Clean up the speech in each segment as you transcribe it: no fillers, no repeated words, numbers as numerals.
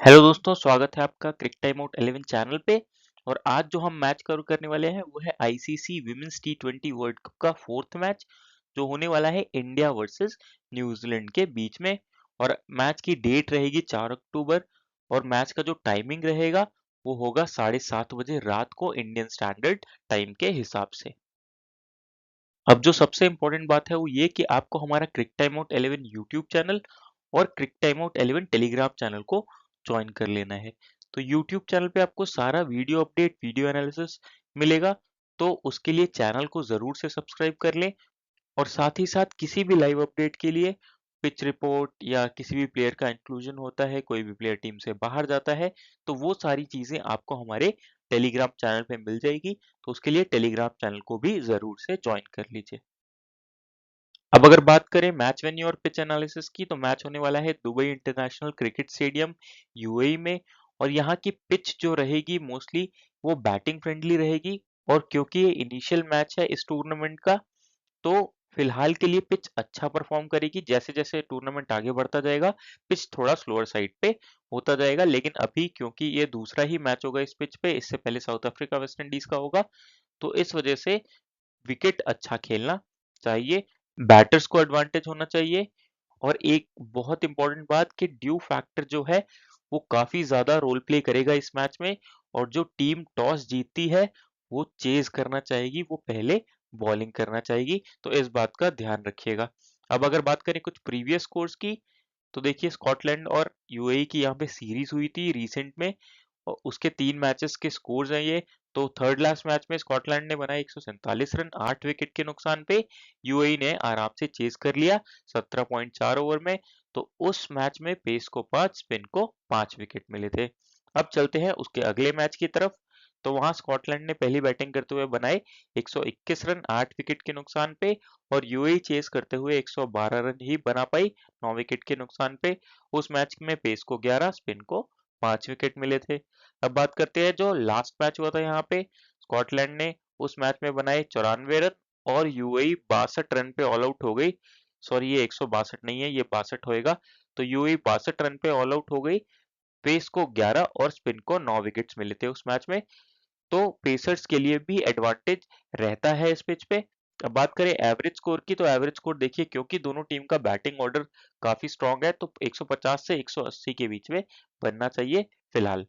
Hello दोस्तों, स्वागत है आपका क्रिक टाइम आउट 11 चैनल पे। और आज जो हम मैच कवर करने वाले हैं वो है आईसीसी विमेंस टी20 वर्ल्ड कप का फोर्थ मैच, जो होने वाला है इंडिया वर्सेस न्यूजीलैंड के बीच में। और मैच की डेट रहेगी 4 अक्टूबर। और मैच का जो टाइमिंग रहेगा वो होगा 7:30 बजे रात को इंडियन स्टैंडर्ड टाइम के हिसाब से। अब जो सबसे इम्पोर्टेंट बात है वो ये कि आपको हमारा क्रिक टाइम आउट 11 यूट्यूब चैनल और क्रिक टाइम आउट 11 टेलीग्राम चैनल को ज्वाइन कर लेना है। तो यूट्यूब चैनल पे आपको सारा वीडियो अपडेट, वीडियो एनालिसिस मिलेगा। तो उसके लिए चैनल को ज़रूर से सब्सक्राइब कर लें। और साथ ही साथ किसी भी लाइव अपडेट के लिए, पिच रिपोर्ट या किसी भी प्लेयर का इंक्लूजन होता है, कोई भी प्लेयर टीम से बाहर जाता है, तो वो सारी चीज़ें आपको हमारे टेलीग्राम चैनल पे मिल जाएगी। तो उसके लिए टेलीग्राम चैनल को भी ज़रूर से ज्वाइन कर लीजिए। अब अगर बात करें मैच वेन्यू और पिच एनालिसिस की, तो मैच होने वाला है Dubai international cricket stadium UAE में। और यहाँ की पिच जो रहेगी मोस्टली वो बैटिंग फ्रेंडली रहेगी। और क्योंकि ये इनिशियल मैच है इस टूर्नामेंट का, तो फिलहाल के लिए पिच अच्छा परफॉर्म करेगी। जैसे जैसे टूर्नामेंट आगे बढ़ता जाएगा, पिच थोड़ा स्लोअर साइड पे होता जाएगा। लेकिन अभी क्योंकि ये दूसरा ही मैच होगा इस पिच पे, इससे पहले साउथ अफ्रीका वेस्ट इंडीज का होगा, तो इस वजह से विकेट अच्छा खेलना चाहिए, बैटर्स को एडवांटेज होना चाहिए। और एक बहुत इंपॉर्टेंट बात कि ड्यू फैक्टर जो है वो काफी ज्यादा रोल प्ले करेगा इस मैच में। और जो टीम टॉस जीतती है वो चेज करना चाहेगी, वो पहले बॉलिंग करना चाहेगी। तो इस बात का ध्यान रखिएगा। अब अगर बात करें कुछ प्रीवियस स्कोर्स की, तो देखिए स्कॉटलैंड और यूएई की यहाँ पे सीरीज हुई थी रिसेंट में। और उसके 3 मैचेस के स्कोर्स हैं ये। तो थर्ड लास्ट मैच में स्कॉटलैंड ने बनाए 147 रन 8 विकेट के नुकसान पे। यूएई ने आराम से चेज कर लिया 17.4 ओवर में। तो उस मैच में पेस को 5, स्पिन को 5 विकेट मिले थे। अब चलते हैं उसके अगले मैच की तरफ। तो वहां स्कॉटलैंड ने पहली बैटिंग करते हुए बनाए 121 रन 8 विकेट के नुकसान पे। और यूएई चेस करते हुए 112 रन ही बना पाई 9 विकेट के नुकसान पे। उस मैच में पेस को 11, स्पिन को 5 विकेट मिले थे। अब बात करते हैं जो लास्ट मैच हुआ था यहाँ पे। स्कॉटलैंड ने उस मैच में बनाए 94 रन और यूएई 62 रन पे ऑल आउट हो गई। सॉरी, ये 162 नहीं है, ये 62 होएगा। तो यूएई 62 रन पे ऑल आउट हो गई। पेस को 11 और स्पिन को 9 विकेट्स मिले थे उस मैच में। तो पेसर्स के लिए भी एडवांटेज रहता है इस पिच पे। अब बात करें एवरेज स्कोर की, तो एवरेज स्कोर देखिए क्योंकि दोनों टीम का बैटिंग ऑर्डर काफी स्ट्रांग है, तो 150 से 180 के बीच में बनना चाहिए फिलहाल।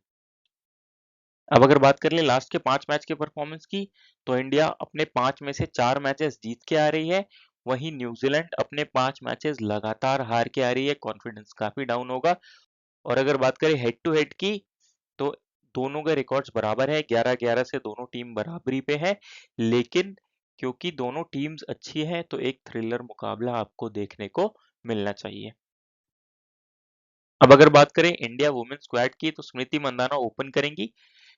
अब अगर बात कर ले लास्ट के 5 मैच के परफॉर्मेंस की, तो इंडिया अपने 5 में से 4 मैचेस जीत के आ रही है। वहीं न्यूजीलैंड अपने 5 मैचेस लगातार हार के आ रही है, कॉन्फिडेंस काफी डाउन होगा। और अगर बात करें हेड टू हेड की, तो दोनों के रिकॉर्ड्स बराबर है, 11-11 से दोनों टीम बराबरी पे है। लेकिन क्योंकि दोनों टीम्स अच्छी हैं, तो एक थ्रिलर मुकाबला आपको देखने को मिलना चाहिए। अब अगर बात करें इंडिया वुमेन्स स्क्वाड की, तो स्मृति मंदाना ओपन करेंगी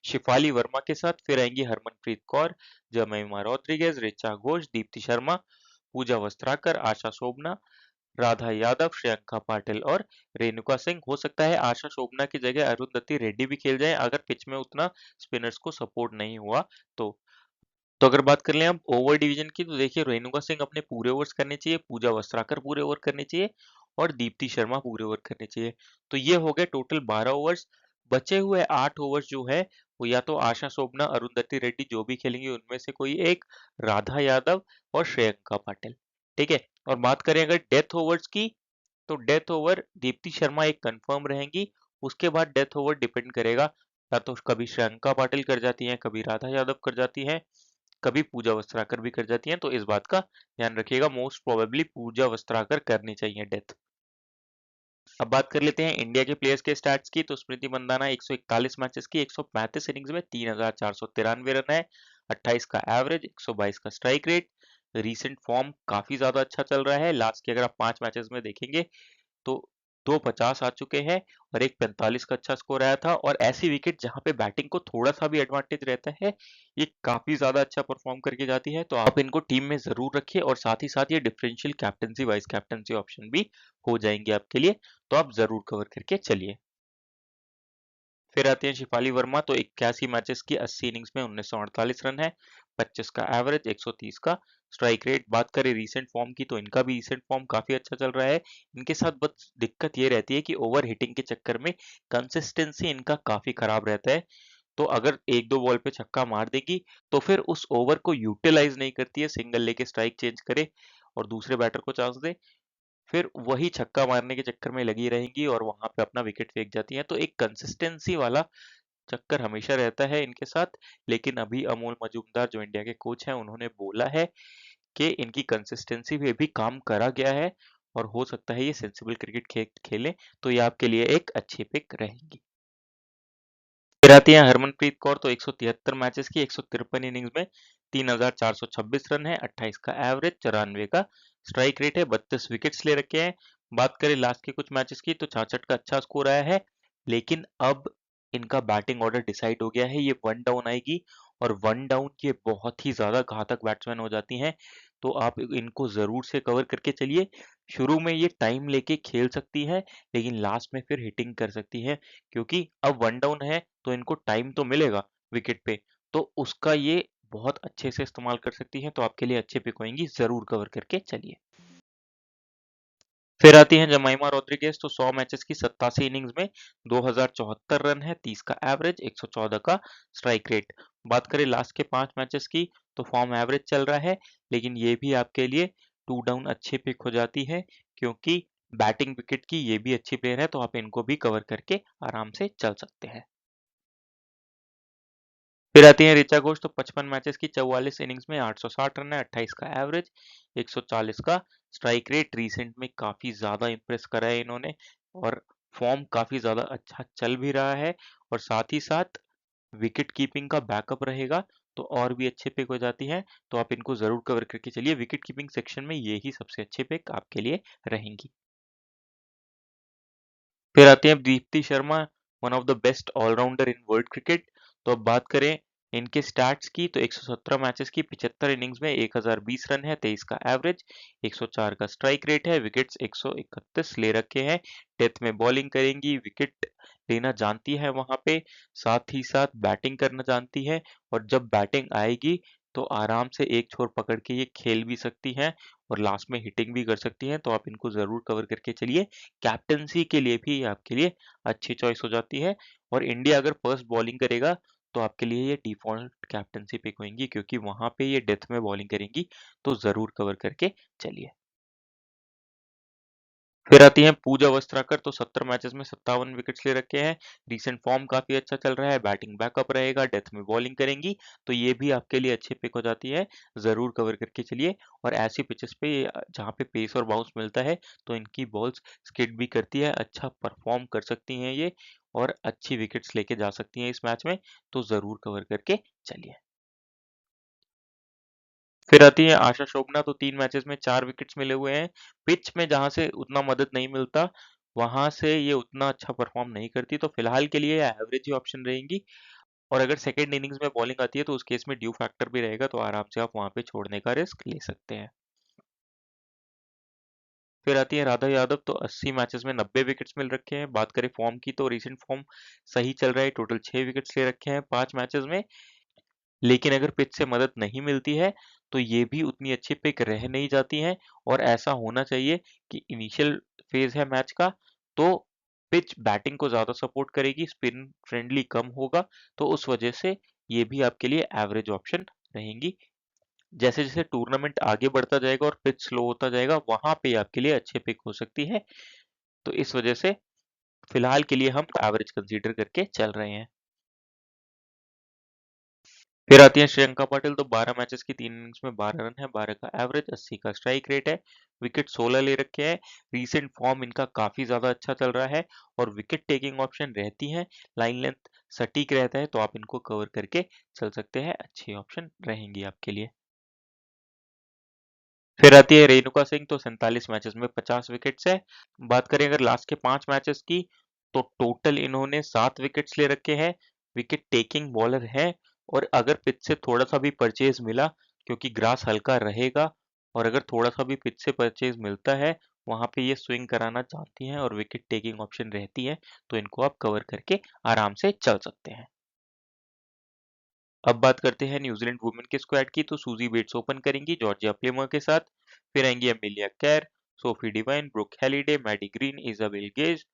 शिफाली वर्मा के साथ। फिर आएंगी हरमनप्रीत कौर, जमैमा रॉड्रिगेज, ऋचा घोष, दीप्ति शर्मा, पूजा वस्त्राकर, आशा शोभना, राधा यादव, श्रेयंका पाटिल और रेणुका सिंह। हो सकता है आशा शोभना की जगह अरुंधति रेड्डी भी खेल जाए अगर पिच में उतना स्पिनर्स को सपोर्ट नहीं हुआ तो। अगर बात कर लें अब ओवर डिवीजन की, तो देखिए रेणुका सिंह अपने पूरे ओवर्स करने चाहिए, पूजा वस्त्राकर पूरे ओवर करने चाहिए और दीप्ति शर्मा पूरे ओवर करने चाहिए। तो ये हो गए टोटल 12 ओवर्स। बचे हुए 8 ओवर्स जो है वो या तो आशा शोभना, अरुंधति रेड्डी जो भी खेलेंगे उनमें से कोई एक, राधा यादव और श्रेयंका पाटिल। ठीक है। और बात करें अगर डेथ ओवर्स की, तो डेथ ओवर दीप्ति शर्मा एक कंफर्म रहेंगी। उसके बाद डेथ ओवर डिपेंड करेगा, या तो कभी श्रेयंका पाटिल कर जाती हैं, कभी राधा यादव कर जाती हैं, कभी पूजा वस्त्राकर भी कर जाती हैं। तो इस बात का ध्यान रखिएगा, मोस्ट प्रोबेबली पूजा वस्त्राकर करनी चाहिए डेथ। अब बात कर लेते हैं इंडिया के प्लेयर्स के स्टैट्स की, तो स्मृति मंदाना 141 मैचेस की 135 इनिंग्स में 3,493 रन है, 28 का एवरेज, 122 का स्ट्राइक रेट। रीसेंट फॉर्म काफी ज्यादा अच्छा चल रहा है। लास्ट के अगर आप 5 मैचेस में देखेंगे तो 250 आ चुके हैं और एक 45 का अच्छा स्कोर आया था। और ऐसी विकेट जहां पे बैटिंग को थोड़ा सा भी एडवांटेज रहता है, ये काफी ज्यादा अच्छा परफॉर्म करके जाती है। तो आप इनको टीम में जरूर रखिए और साथ ही साथ ये differential captaincy, vice captaincy option भी हो जाएंगे आपके लिए। तो आप जरूर कवर करके चलिए। फिर आते हैं शिफाली वर्मा, तो 81 मैचेस की 80 इनिंग्स में 1948 रन है, 25 का एवरेज, 130 का स्ट्राइक रेट। बात करें रीसेंट फॉर्म की तो इनका भी रीसेंट फॉर्म काफी अच्छा चल रहा है। इनके साथ बस दिक्कत ये रहती है कि ओवर हिटिंग के चक्कर में कंसिस्टेंसी इनका काफी खराब रहता है। तो अगर एक दो बॉल पे छक्का मार देगी तो फिर उस ओवर को यूटिलाइज नहीं करती है, सिंगल लेके स्ट्राइक चेंज करे और दूसरे बैटर को चांस दे, फिर वही छक्का मारने के चक्कर में लगी रहेंगी और वहां पे अपना विकेट फेंक जाती हैं। तो एक कंसिस्टेंसी वाला चक्कर हमेशा रहता है इनके साथ। लेकिन अभी अमोल मजूमदार जो इंडिया के कोच हैं उन्होंने बोला है कि इनकी कंसिस्टेंसी पे भी काम करा गया है और हो सकता है ये सेंसिबल क्रिकेट खेलें, तो ये आपके लिए एक अच्छी पिक रहेगी। फिर आती हैं हरमनप्रीत कौर, तो 173 मैचेस की 153 इनिंग्स में 3426 रन है, 28 का एवरेज, 94 का स्ट्राइक रेट है, 32 विकेट्स ले रखे हैं। बात करें लास्ट के कुछ मैचेस की तो 66 का अच्छा स्कोर आया है। लेकिन अब इनका बैटिंग ऑर्डर डिसाइड हो गया है, ये वन डाउन आएगी और वन डाउन ये बहुत ही ज्यादा घातक बैट्समैन हो जाती हैं। तो आप इनको जरूर से कवर करके चलिए। शुरू में ये टाइम लेके खेल सकती है लेकिन लास्ट में फिर हिटिंग कर सकती है, क्योंकि अब वन डाउन है तो इनको टाइम तो मिलेगा विकेट पे, तो उसका ये बहुत अच्छे से इस्तेमाल कर सकती हैं। तो आपके लिए अच्छे पिक होंगी, जरूर कवर करके चलिए। फिर आती हैं जमाइमा रोड्रिगेज, तो 100 मैचेस की 87 इनिंग्स में 2074 रन है, 30 का एवरेज, 114 का स्ट्राइक रेट। बात करें लास्ट के 5 मैचेस की तो फॉर्म एवरेज चल रहा है, लेकिन ये भी आपके लिए टू डाउन अच्छी पिक हो जाती है, क्योंकि बैटिंग विकेट की ये भी अच्छी प्लेयर है, तो आप इनको भी कवर करके आराम से चल सकते हैं। फिर आती हैं ऋचा घोष, तो 55 मैचेस की 44 इनिंग्स में 860 रन है, 28 का एवरेज, 140 का स्ट्राइक रेट। रिसेंट में काफी ज्यादा इंप्रेस करा है इन्होंने और फॉर्म काफी ज्यादा अच्छा चल भी रहा है, और साथ ही साथ विकेट कीपिंग का बैकअप रहेगा तो और भी अच्छे पिक हो जाती है। तो आप इनको जरूर कवर करके चलिए, विकेट कीपिंग सेक्शन में ये ही सबसे अच्छे पिक आपके लिए रहेंगी। फिर आती हैं Deepti Sharma, one of the best all-rounder in world cricket. तो अब बात करें इनके स्टैट्स की तो 117 मैचेस की 75 इनिंग्स में 1020 रन है, 23 का एवरेज, 104 का स्ट्राइक रेट है, विकेट्स 131 ले रखे हैं। डेथ में बॉलिंग करेंगी, विकेट लेना जानती है वहां पे, साथ ही साथ बैटिंग करना जानती है, और जब बैटिंग आएगी तो आराम से एक छोर पकड़ के ये खेल भी सकती हैं और लास्ट में हिटिंग भी कर सकती हैं। तो आप इनको जरूर कवर करके चलिए। कैप्टनसी के लिए भी आपके लिए अच्छी चॉइस हो जाती है, और इंडिया अगर फर्स्ट बॉलिंग करेगा तो आपके लिए ये डिफॉल्ट कैप्टनसी पिक होंगी, क्योंकि वहां पे ये डेथ में बॉलिंग करेंगी। तो जरूर कवर करके चलिए। फिर आती हैं पूजा वस्त्राकर, तो 70 मैचेस में 57 विकेट्स ले रखे हैं, रीसेंट फॉर्म काफी अच्छा चल रहा है, बैटिंग बैकअप रहेगा, डेथ में बॉलिंग करेंगी। तो ये भी आपके लिए अच्छी पिक हो जाती है, जरूर कवर करके चलिए। और ऐसी पिचेस पे जहाँ पे पेस और बाउंस मिलता है तो इनकी बॉल्स स्किड भी करती है, अच्छा परफॉर्म कर सकती हैं ये, और अच्छी विकेट्स लेके जा सकती हैं इस मैच में। तो जरूर कवर करके चलिए। फिर आती है आशा शोभना, तो 3 मैचेस में 4 विकेट्स मिले हुए हैं। पिच में जहां से उतना मदद नहीं मिलता वहां से ये उतना अच्छा परफॉर्म नहीं करती, तो फिलहाल के लिए एवरेज ही ऑप्शन रहेंगी। और अगर सेकेंड इनिंग्स में बॉलिंग आती है तो उस केस में ड्यू फैक्टर भी रहेगा, तो आराम से आप वहां पे छोड़ने का रिस्क ले सकते हैं। फिर आती है राधा यादव, तो 80 मैचेस में 90 विकेट्स मिल रखे हैं। बात करें फॉर्म की तो रिसेंट फॉर्म सही चल रहा है, टोटल 6 विकेट्स ले रखे हैं 5 मैचेस में। लेकिन अगर पिच से मदद नहीं मिलती है तो ये भी उतनी अच्छी पिक रह नहीं जाती हैं। और ऐसा होना चाहिए कि इनिशियल फेज है मैच का, तो पिच बैटिंग को ज्यादा सपोर्ट करेगी, स्पिन फ्रेंडली कम होगा, तो उस वजह से ये भी आपके लिए एवरेज ऑप्शन रहेंगी। जैसे जैसे टूर्नामेंट आगे बढ़ता जाएगा और पिच स्लो होता जाएगा वहां पे आपके लिए अच्छे पिक हो सकती है। तो इस वजह से फिलहाल के लिए हम एवरेज कंसीडर करके चल रहे हैं। फिर आती है श्रियंका पाटिल, तो 12 मैचेस की 3 इनिंग्स में 12 रन है, 12 का एवरेज, 80 का स्ट्राइक रेट है, विकेट 16 ले रखे हैं। रीसेंट फॉर्म इनका काफी ज्यादा अच्छा चल रहा है और विकेट टेकिंग ऑप्शन रहती है, लाइन लेंथ सटीक रहता है, तो आप इनको कवर करके चल सकते हैं, अच्छी ऑप्शन रहेंगी आपके लिए। फिर आती है रेणुका सिंह, तो 47 मैचेस में 50 विकेट्स है। बात करें अगर लास्ट के 5 मैचेस की तो टोटल इन्होंने 7 विकेट्स ले रखे हैं, विकेट टेकिंग बॉलर है। और अगर पिच से थोड़ा सा भी परचेज मिला, क्योंकि ग्रास हल्का रहेगा, और अगर थोड़ा सा भी पिच से परचेज मिलता है वहां पे ये स्विंग कराना चाहती हैं और विकेट टेकिंग ऑप्शन रहती है, तो इनको आप कवर करके आराम से चल सकते हैं। अब बात करते हैं न्यूजीलैंड वुमेन के स्क्वाड की, तो सूजी बेट्स ओपन करेंगी जॉर्जिया प्लेमर के साथ। फिर आएंगी Amelia Kerr, Sophie Devine, Brooke Halliday, Maddy Green, Isabella Gaze,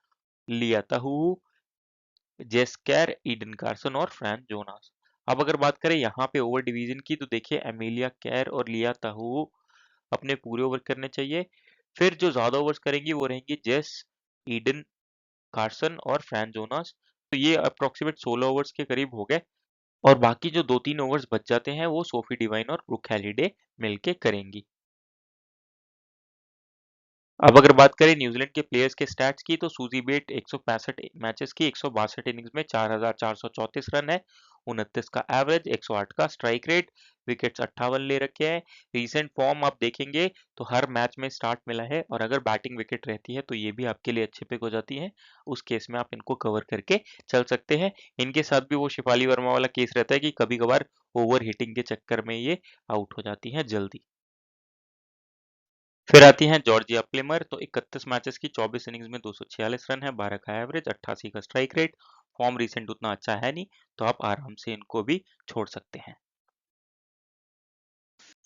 Leah Tahuhu, जेस कैर, ईडन कार्सन और फ्रैन जोनास। अब अगर बात करें यहाँ पे ओवर डिवीजन की, तो देखिए एमिलिया कैर और लिया ताहू अपने पूरे ओवर करने चाहिए। फिर जो ज्यादा ओवर्स करेंगी वो रहेंगी जेस, ईडन कार्सन और फ्रैन जोनास। तो ये अप्रोक्सीमेट 16 ओवर्स के करीब हो गए, और बाकी जो 2-3 ओवर्स बच जाते हैं वो सोफी डिवाइन और ब्रुक हैलिडे मिलके करेंगी। अब अगर बात करें न्यूजीलैंड के प्लेयर्स के स्टैट्स की, तो सूजी बेट 165 मैचेस की 162 इनिंग्स में 4434 रन है, 29 का एवरेज, 108 का स्ट्राइक रेट, विकेट्स 58 ले रखे हैं। रीसेंट फॉर्म आप देखेंगे तो हर मैच में स्टार्ट मिला है, और अगर बैटिंग विकेट रहती है तो ये भी आपके लिए अच्छे पिक हो जाती है। उस केस में आप इनको कवर करके चल सकते हैं। इनके साथ भी वो शिफाली वर्मा वाला केस रहता है कि कभी कभार ओवर हिटिंग के चक्कर में ये आउट हो जाती हैं जल्दी। फिर आती हैं जॉर्जिया प्लेमर, तो 31 मैचेस की 24 इनिंग्स में 246 रन है, 12 का एवरेज, 88 का स्ट्राइक रेट। फॉर्म रिसेंट उतना अच्छा है नहीं, तो आप आराम से इनको भी छोड़ सकते हैं।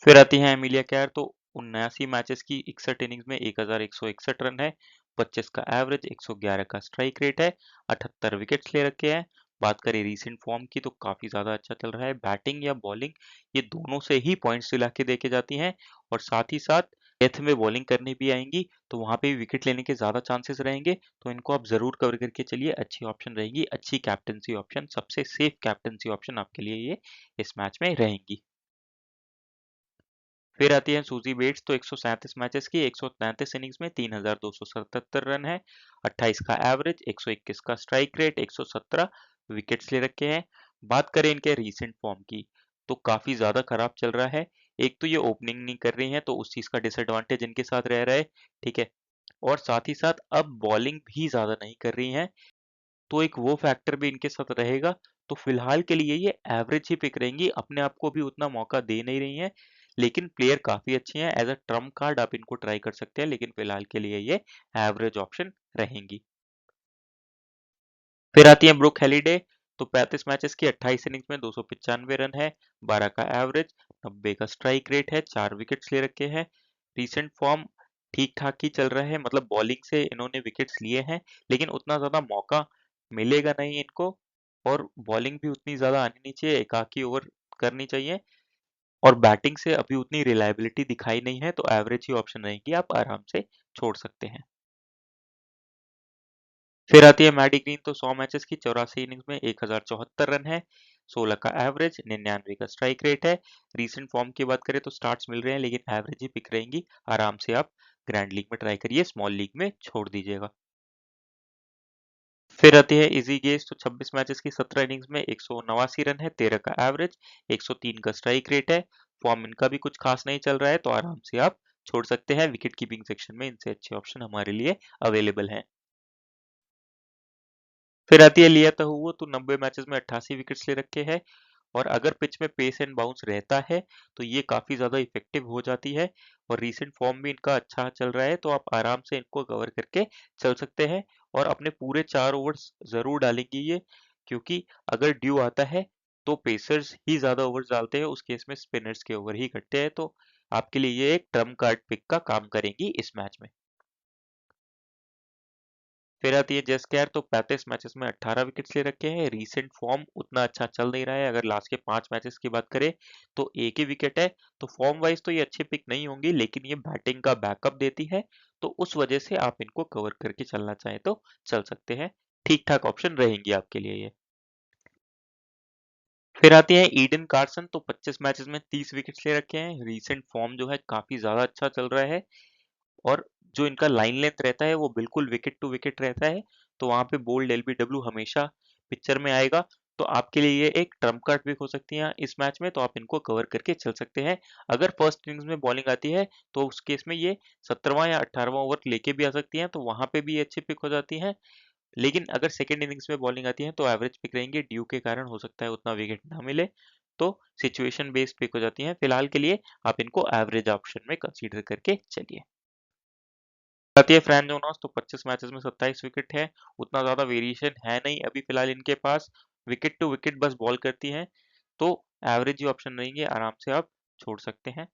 फिर आती हैं एमिलिया कैर, तो 79 मैचेस की 61 इनिंग्स में 1161 रन है, 25 का एवरेज, 111 का स्ट्राइक रेट है, 78 विकेट्स ले रखे हैं। बात करें रीसेंट फॉर्म की, तो काफी ज्यादा अच्छा चल रहा है। बैटिंग या बॉलिंग ये दोनों से ही पॉइंट्स दिला के देके जाती हैं, और साथ ही साथ डेथ में बॉलिंग करने भी आएंगी, तो वहां पे भी विकेट लेने के ज्यादा चांसेस रहेंगे। तो इनको आप जरूर कवर करके चलिए, अच्छी ऑप्शन रहेगी, अच्छी कैप्टनसी ऑप्शन, सबसे सेफ कैप्टनसी ऑप्शन आपके लिए ये इस मैच में रहेंगी। फिर आती है सूजी बेट्स, तो 137 मैचेस की 133 इनिंग्स में 3277 रन है, 28 का एवरेज, 121 का स्ट्राइक रेट, 117 विकेट्स ले रखे हैं। बात करें इनके रीसेंट फॉर्म की, तो काफी ज्यादा खराब चल रहा है। एक तो ये ओपनिंग नहीं कर रही है, तो उस चीज का डिसएडवांटेज इनके साथ रह रहा है, ठीक है। और साथ ही साथ अब बॉलिंग भी ज्यादा नहीं कर रही है, तो एक वो फैक्टर भी इनके साथ रहेगा। तो फिलहाल के लिए ये एवरेज ही पिक रहेंगी, अपने आप को भी उतना मौका दे नहीं रही हैं, लेकिन प्लेयर काफी अच्छे हैं। एज अ ट्रम्प कार्ड आप इनको ट्राई कर सकते हैं, लेकिन फिलहाल के लिए ये एवरेज ऑप्शन रहेंगी। फिर आती है ब्रुक हैलिडे, तो 35 मैचेस की 28 इनिंग्स में 295 रन है, 12 का एवरेज, 90 का स्ट्राइक रेट है, 4 विकेट्स ले रखे हैं। रिसेंट फॉर्म ठीक ठाक ही चल रहा है, मतलब बॉलिंग से इन्होंने विकेट्स लिए हैं, लेकिन उतना ज्यादा मौका मिलेगा नहीं इनको, और बॉलिंग भी उतनी ज्यादा आनी नहीं चाहिए, एकाकी ओवर करनी चाहिए, और बैटिंग से अभी उतनी रिलायबिलिटी दिखाई नहीं है, तो एवरेज ही ऑप्शन रहेगी, आप आराम से छोड़ सकते हैं। फिर आती है मैडी ग्रीन, तो 100 मैचेस की 84 इनिंग्स में 1074 रन है, 16 का एवरेज, 99 का स्ट्राइक रेट है। रीसेंट फॉर्म की बात करें तो स्टार्ट्स मिल रहे हैं, लेकिन एवरेज ही पिक रहेंगी, आराम से आप ग्रैंड लीग में ट्राई करिए, स्मॉल लीग में छोड़ दीजिएगा। फिर आती है इजी गेज, तो 26 मैचेस की 17 इनिंग्स में 189 रन है, 13 का एवरेज, 103 का स्ट्राइक रेट है। फॉर्म इनका भी कुछ खास नहीं चल रहा है, तो आराम से आप छोड़ सकते हैं, विकेट कीपिंग सेक्शन में इनसे अच्छे ऑप्शन हमारे लिए अवेलेबल हैं। फिर आती है लिया तहुआ, तो 90 मैचेस में 88 विकेट्स ले रखे हैं, और अगर पिच में पेस एंड बाउंस रहता है तो ये काफी ज्यादा इफेक्टिव हो जाती है, और रीसेंट फॉर्म भी इनका अच्छा चल रहा है, तो आप आराम से इनको कवर करके चल सकते हैं। और अपने पूरे 4 ओवर्स जरूर डालेंगे ये, क्योंकि अगर ड्यू आता है तो पेसर्स ही ज्यादा ओवर्स डालते हैं, उस केस में स्पिनर्स के ओवर ही घटते हैं, तो आपके लिए ये एक ट्रम्प कार्ड पिक का काम करेंगी इस मैच में। फिर आती है जेस केयर, तो 35 मैचेस में 18 विकेट्स ले रखे हैं, रीसेंट फॉर्म उतना अच्छा चल नहीं रहा है, अगर लास्ट के 5 मैचेस की बात करें तो एक ही विकेट है, तो फॉर्म वाइज तो ये अच्छे पिक नहीं होंगी, लेकिन ये बैटिंग का बैकअप देती है, तो उस वजह से आप इनको कवर करके चलना चाहें तो चल सकते हैं, ठीक ठाक ऑप्शन रहेंगी आपके लिए ये। फिर आती है ईडन कार्सन, तो 25 मैचेस में 30 विकेट्स ले रखे हैं, रीसेंट फॉर्म जो है काफी ज्यादा अच्छा चल रहा है, और जो इनका लाइन लेंथ रहता है वो बिल्कुल विकेट टू विकेट रहता है, तो वहां पे बोल्ड एलबीडब्ल्यू हमेशा पिक्चर में आएगा, तो आपके लिए ये एक ट्रम्प कार्ड पिक हो सकती है इस मैच में, तो आप इनको कवर करके चल सकते हैं। अगर फर्स्ट इनिंग्स में बॉलिंग आती है तो उस केस में ये 17वां या 18वां ओवर लेके भी आ सकती हैं, तो वहां पे भी ये अच्छी पिक हो जाती है। लेकिन अगर सेकंड इनिंग्स में बॉलिंग आती है तो एवरेज पिक रहेंगे, ड्यू के कारण हो सकता है उतना विकेट ना मिले, तो सिचुएशन बेस्ड पिक हो जाती है। फिलहाल के लिए आप इनको एवरेज ऑप्शन में कंसीडर करके चलिए। आती है फ्रैन जोनास, तो 25 मैचेस में 27 विकेट है, उतना ज्यादा वेरिएशन है नहीं अभी फिलहाल इनके पास, विकेट टू विकेट बस बॉल करती हैं, तो एवरेज ही ऑप्शन रहेंगे, आराम से आप छोड़ सकते हैं।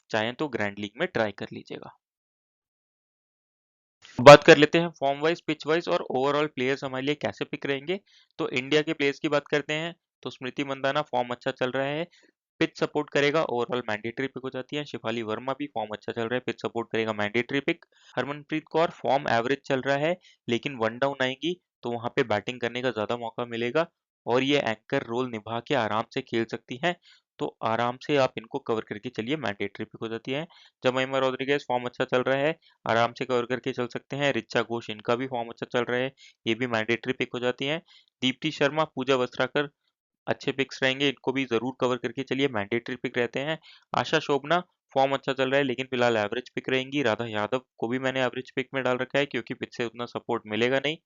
चाहें तो ग्रैंड लीग में ट्राई कर लीजिएगा। बात कर लेते हैं फॉर्म वाइज, पिच वाइज और ओवरऑल प्लेयर्स हमारे लिए कैसे पिक रहेंगे। तो इंडिया के प्लेयर्स की बात करते हैं तो स्मृति मंदाना फॉर्म अच्छा चल रहा है, पिच सपोर्ट करेगा, ओवरऑल मैंडेटरी पिक हो जाती है। शिफाली वर्मा भी फॉर्म अच्छा चल रहा है, पिच सपोर्ट करेगा, mandatory pick. Harmanpreet Kaur form average चल रहा है, लेकिन वन डाउन आएगी तो वहां पे बैटिंग करने का ज्यादा मौका मिलेगा और ये एंकर रोल निभा के आराम से खेल सकती हैं, तो आराम से आप इनको कवर करके चलिए, मैंडेटरी पिक हो जाती है। जमाइमा रोड्रिगेज फॉर्म अच्छा चल रहा है, आराम से कवर करके चल सकते हैं। रिचा घोष इनका भी फॉर्म अच्छा चल रहा है, ये भी मैंडेटरी पिक हो जाती है। दीप्ति शर्मा, पूजा वस्त्राकर अच्छे पिक्स रहेंगे, इनको भी जरूर कवर करके चलिए, मैंडेटरी पिक रहते हैं। आशा शोभना फॉर्म अच्छा चल रहा है, लेकिन फिलहाल एवरेज पिक रहेंगी। राधा यादव को भी मैंने एवरेज पिक में डाल रखा है क्योंकि पिच से उतना सपोर्ट मिलेगा नहीं।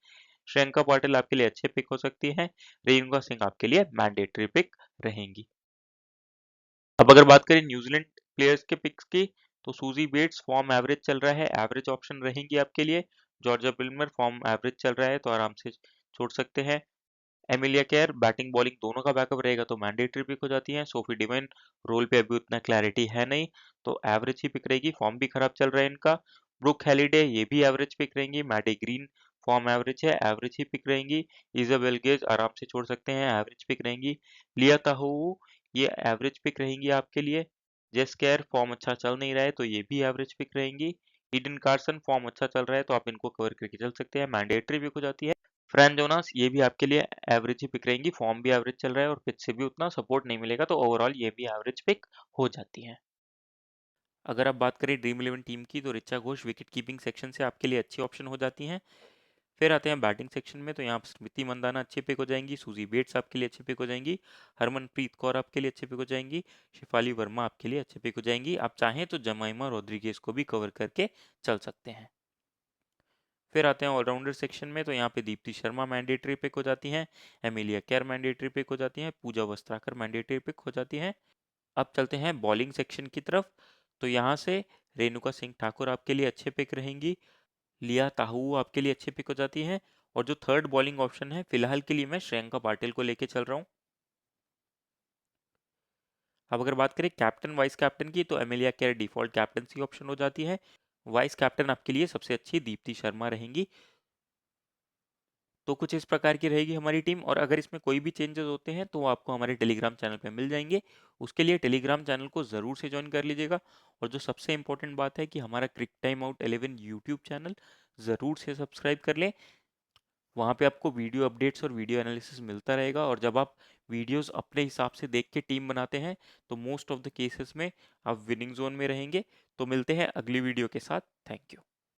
श्रियंका पाटिल आपके लिए अच्छे पिक हो सकती है। रेणुका सिंह आपके लिए मैंडेटरी पिक रहेंगी। अब अगर बात करें न्यूजीलैंड प्लेयर्स के पिक्स की, तो सूजी बेट्स फॉर्म एवरेज चल रहा है, एवरेज ऑप्शन रहेंगी आपके लिए। जॉर्जिया बिल्मर फॉर्म एवरेज चल रहा है, तो आराम से छोड़ सकते हैं। एमिलिया केयर बैटिंग बॉलिंग दोनों का बैकअप रहेगा, तो मैंडेटरी पिक हो जाती है। सोफी डिवाइन रोल पे अभी उतना क्लैरिटी है नहीं, तो एवरेज ही पिक रहेगी, फॉर्म भी खराब चल रहा है इनका। ब्रुक हैलिडे ये भी एवरेज पिक रहेंगी। मैडी ग्रीन फॉर्म एवरेज है, एवरेज ही पिक रहेंगी। इजाबेल गेज आराम से छोड़ सकते हैं, एवरेज पिक रहेंगी। लिया ताहू ये एवरेज पिक रहेंगी आपके लिए। जेस केयर फॉर्म अच्छा चल नहीं रहा है, तो ये भी एवरेज पिक रहेंगी। ईडन कार्सन फॉर्म अच्छा चल रहा है, तो आप इनको कवर करके चल सकते हैं, मैंडेटरी पिक हो जाती है। फ्रैन जोनास ये भी आपके लिए एवरेज ही पिक रहेंगी, फॉर्म भी एवरेज चल रहा है और पिच से भी उतना सपोर्ट नहीं मिलेगा, तो ओवरऑल ये भी एवरेज पिक हो जाती है। अगर आप बात करें ड्रीम 11 टीम की, तो Richa Ghosh wicket keeping section से आपके लिए अच्छी ऑप्शन हो जाती हैं। फिर आते हैं बैटिंग सेक्शन में, तो यहाँ पर स्मृति मंदाना अच्छे पिक हो जाएंगी, सूजी बेट्स आपके लिए अच्छे पिक हो जाएंगी, हरमनप्रीत कौर आपके लिए अच्छे पिक हो जाएंगी, शिफाली वर्मा आपके लिए अच्छे पिक हो जाएंगी। आप चाहें तो जमाइमा रोड्रिगेज को भी कवर करके चल सकते हैं। फिर आते हैं ऑलराउंडर सेक्शन में, तो यहाँ पे दीप्ति शर्मा मैंडेटरी पिक हो जाती हैं, एमिलिया केयर मैंडेटरी पिक हो जाती हैं, पूजा वस्त्राकर मैंडेटरी पिक हो जाती हैं। अब चलते हैं बॉलिंग सेक्शन की तरफ, तो यहाँ से रेणुका सिंह ठाकुर आपके लिए अच्छे पिक रहेंगी, लिया ताहू आपके लिए अच्छे पिक हो जाती हैं, और जो थर्ड बॉलिंग ऑप्शन है फिलहाल के लिए मैं श्रेयंका पाटिल को लेके चल रहा हूँ। अब अगर बात करें कैप्टन वाइस कैप्टन की, तो Emilia care default captaincy option हो जाती है। वाइस कैप्टन आपके लिए सबसे अच्छी दीप्ति शर्मा रहेंगी। तो कुछ इस प्रकार की रहेगी हमारी टीम, और अगर इसमें कोई भी चेंजेस होते हैं तो वो आपको हमारे टेलीग्राम चैनल पे मिल जाएंगे। उसके लिए टेलीग्राम चैनल को ज़रूर से ज्वाइन कर लीजिएगा, और जो सबसे इंपॉर्टेंट बात है कि हमारा क्रिक टाइम आउट 11 यूट्यूब चैनल ज़रूर से सब्सक्राइब कर लें। वहाँ पे आपको वीडियो अपडेट्स और वीडियो एनालिसिस मिलता रहेगा, और जब आप वीडियोस अपने हिसाब से देख के टीम बनाते हैं तो मोस्ट ऑफ द केसेस में आप विनिंग जोन में रहेंगे। तो मिलते हैं अगली वीडियो के साथ। Thank you.